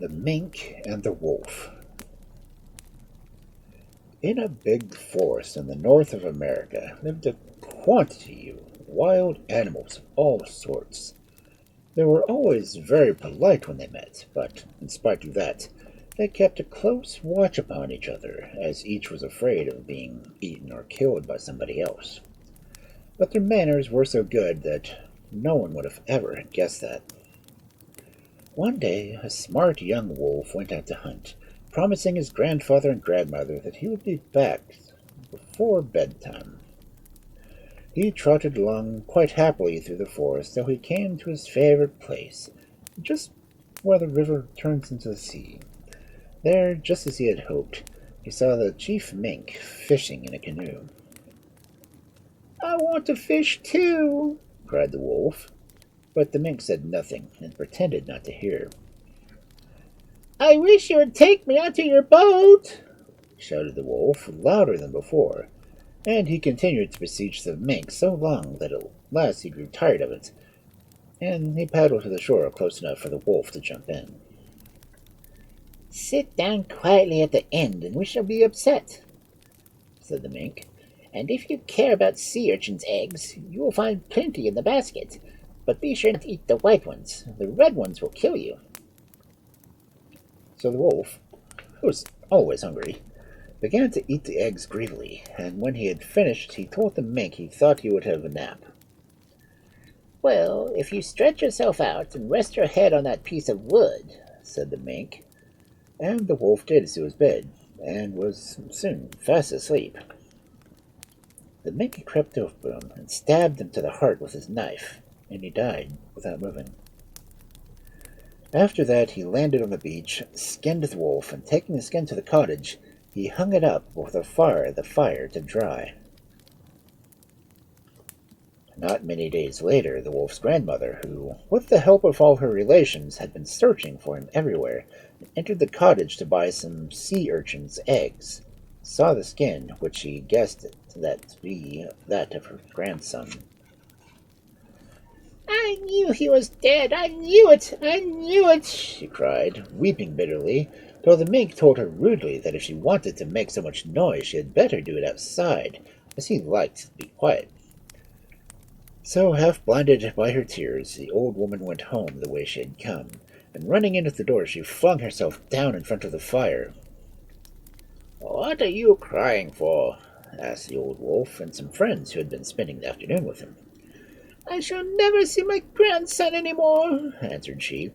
The Mink and the Wolf. In a big forest in the north of America lived a quantity of wild animals of all sorts. They were always very polite when they met, but in spite of that, they kept a close watch upon each other, as each was afraid of being eaten or killed by somebody else. But their manners were so good that no one would have ever guessed that. One day, a smart young wolf went out to hunt, promising his grandfather and grandmother that he would be back before bedtime. He trotted along quite happily through the forest till he came to his favorite place, just where the river turns into the sea. There, just as he had hoped, he saw the chief mink fishing in a canoe. "I want to fish too," cried the wolf, but the mink said nothing and pretended not to hear. "I wish you would take me onto your boat," shouted the wolf, louder than before, and he continued to beseech the mink so long that at last he grew tired of it, and he paddled to the shore close enough for the wolf to jump in. "Sit down quietly at the end, and we shall be upset," said the mink. "And if you care about sea urchins' eggs, you will find plenty in the basket. But be sure not to eat the white ones. The red ones will kill you." So the wolf, who was always hungry, began to eat the eggs greedily, and when he had finished, he told the mink he thought he would have a nap. "Well, if you stretch yourself out and rest your head on that piece of wood," said the mink, and the wolf did as he was bid, and was soon fast asleep. The mink crept over him and stabbed him to the heart with his knife, and he died without moving. After that he landed on the beach, skinned the wolf, and taking the skin to the cottage, he hung it up with the fire to dry. Not many days later, the wolf's grandmother, who, with the help of all her relations, had been searching for him everywhere, entered the cottage to buy some sea urchins' eggs, saw the skin, which she guessed that to be that of her grandson. "I knew he was dead! I knew it! I knew it!" she cried, weeping bitterly, till the mink told her rudely that if she wanted to make so much noise she had better do it outside, as he liked to be quiet. So, half blinded by her tears, the old woman went home the way she had come, and running in at the door she flung herself down in front of the fire. "What are you crying for?" asked the old wolf and some friends who had been spending the afternoon with him. "I shall never see my grandson any more," answered she.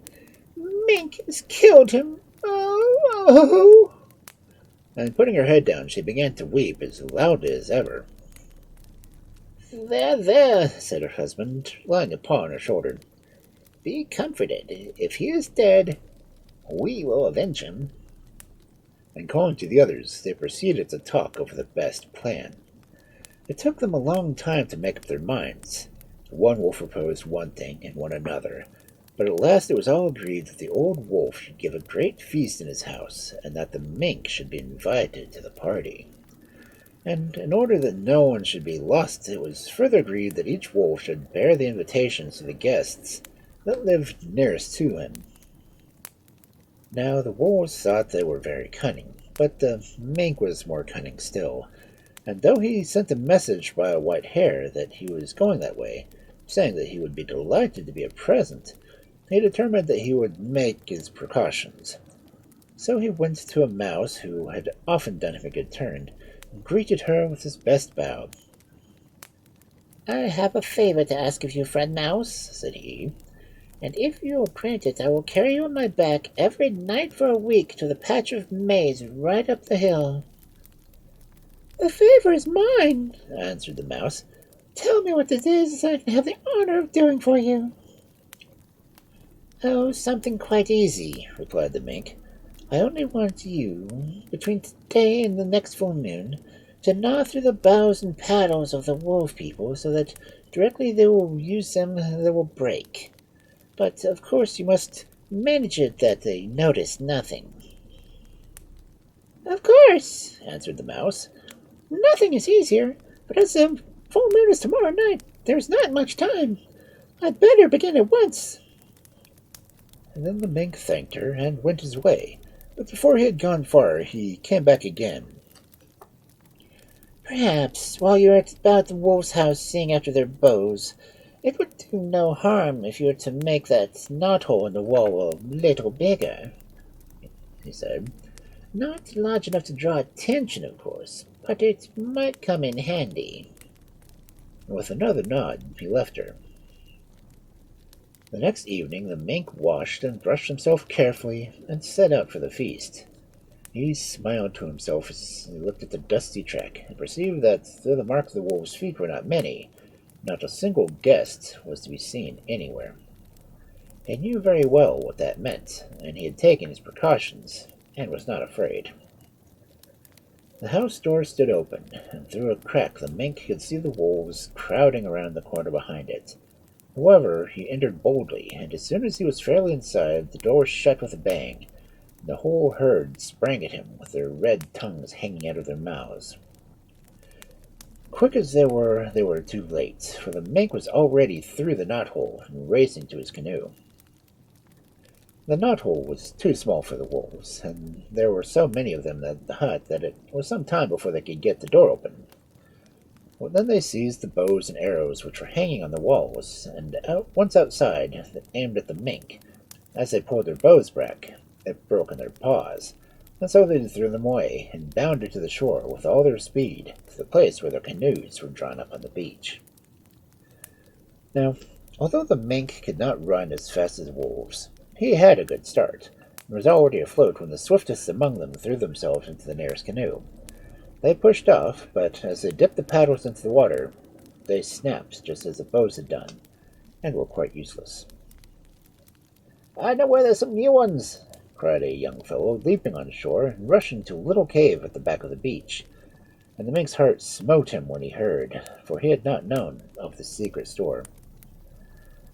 "Mink has killed him. Oh, oh!" And putting her head down, she began to weep as loudly as ever. "There, there," said her husband, lying upon her shoulder. "Be comforted. If he is dead, we will avenge him." And calling to the others, they proceeded to talk over the best plan. It took them a long time to make up their minds. One wolf proposed one thing and one another, but at last it was all agreed that the old wolf should give a great feast in his house, and that the mink should be invited to the party. And in order that no one should be lost, it was further agreed that each wolf should bear the invitations to the guests that lived nearest to him. Now the wolves thought they were very cunning, but the mink was more cunning still, and though he sent a message by a white hare that he was going that way, saying that he would be delighted to be a present, he determined that he would make his precautions. So he went to a mouse who had often done him a good turn, and greeted her with his best bow. "I have a favor to ask of you, friend Mouse," said he, "and if you will grant it, I will carry you on my back every night for a week to the patch of maize right up the hill." "The favor is mine," answered the mouse. "Tell me what it is I can have the honor of doing for you." "Oh, something quite easy," replied the mink. "I only want you, between today and the next full moon, to gnaw through the bows and paddles of the wolf people so that directly they will use them they will break. But, of course, you must manage it that they notice nothing." "Of course," answered the mouse. "Nothing is easier, but as the full moon is tomorrow night, there is not much time. I'd better begin at once." And then the mink thanked her and went his way. But before he had gone far, he came back again. Perhaps, while you're about the wolf's house seeing after their bows, it would do no harm if you were to make that knothole in the wall a little bigger, he said. Not large enough to draw attention, of course, but it might come in handy. And with another nod, he left her. The next evening, the mink washed and brushed himself carefully and set out for the feast. He smiled to himself as he looked at the dusty track and perceived that though the marks of the wolves' feet were not many, not a single guest was to be seen anywhere. He knew very well what that meant, and he had taken his precautions, and was not afraid. The house door stood open, and through a crack the mink could see the wolves crowding around the corner behind it. However, he entered boldly, and as soon as he was fairly inside, the door shut with a bang. The whole herd sprang at him, with their red tongues hanging out of their mouths. Quick as they were too late, for the mink was already through the knothole and racing to his canoe. The knothole was too small for the wolves, and there were so many of them at the hut that it was some time before they could get the door open. Well, then they seized the bows and arrows which were hanging on the walls, and once outside, they aimed at the mink. As they pulled their bows back, it broke in their paws, and so they threw them away and bounded to the shore with all their speed to the place where their canoes were drawn up on the beach. Now, although the mink could not run as fast as wolves, he had a good start, and was already afloat when the swiftest among them threw themselves into the nearest canoe. They pushed off, but as they dipped the paddles into the water, they snapped just as the bows had done, and were quite useless. "I know where there's some new ones," cried a young fellow, leaping on shore and rushing to a little cave at the back of the beach. And the mink's heart smote him when he heard, for he had not known of the secret store.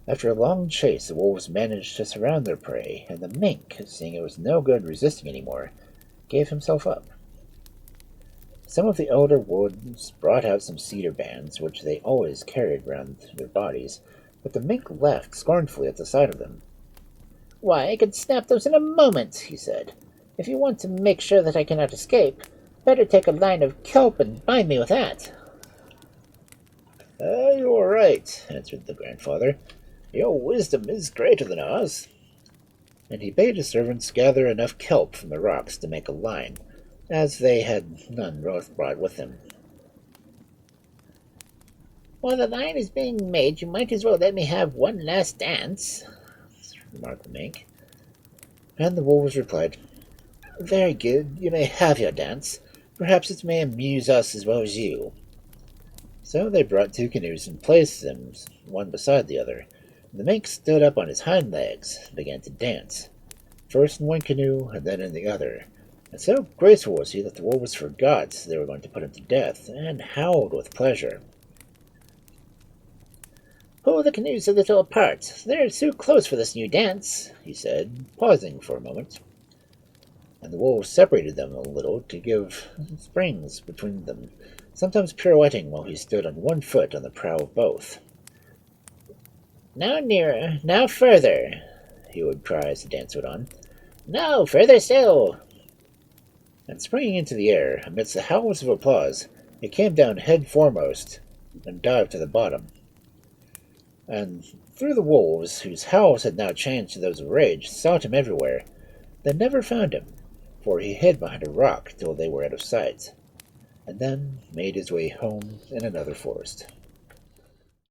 After a long chase, the wolves managed to surround their prey, and the mink, seeing it was no good resisting any more, gave himself up. Some of the elder wolves brought out some cedar bands, which they always carried round their bodies, but the mink laughed scornfully at the sight of them. "Why, I could snap those in a moment," he said. "If you want to make sure that I cannot escape, better take a line of kelp and bind me with that." You are right," answered the grandfather. "Your wisdom is greater than ours." And he bade his servants gather enough kelp from the rocks to make a line, as they had none brought with them. "While the line is being made, you might as well let me have one last dance," remarked the mink. And the wolves replied, "Very good, you may have your dance. Perhaps it may amuse us as well as you." So they brought two canoes and placed them one beside the other. The mink stood up on his hind legs and began to dance, first in one canoe and then in the other, and so graceful was he that the wolves forgot they were going to put him to death, and howled with pleasure. "Pull the canoes a little apart. They're too close for this new dance," he said, pausing for a moment. And the wolves separated them a little to give springs between them, sometimes pirouetting while he stood on one foot on the prow of both. "Now nearer, now further," he would cry as the dance went on. "No, further still." And springing into the air, amidst the howls of applause, he came down head foremost and dived to the bottom. And through the wolves, whose howls had now changed to those of rage, sought him everywhere, they never found him, for he hid behind a rock till they were out of sight, and then made his way home in another forest.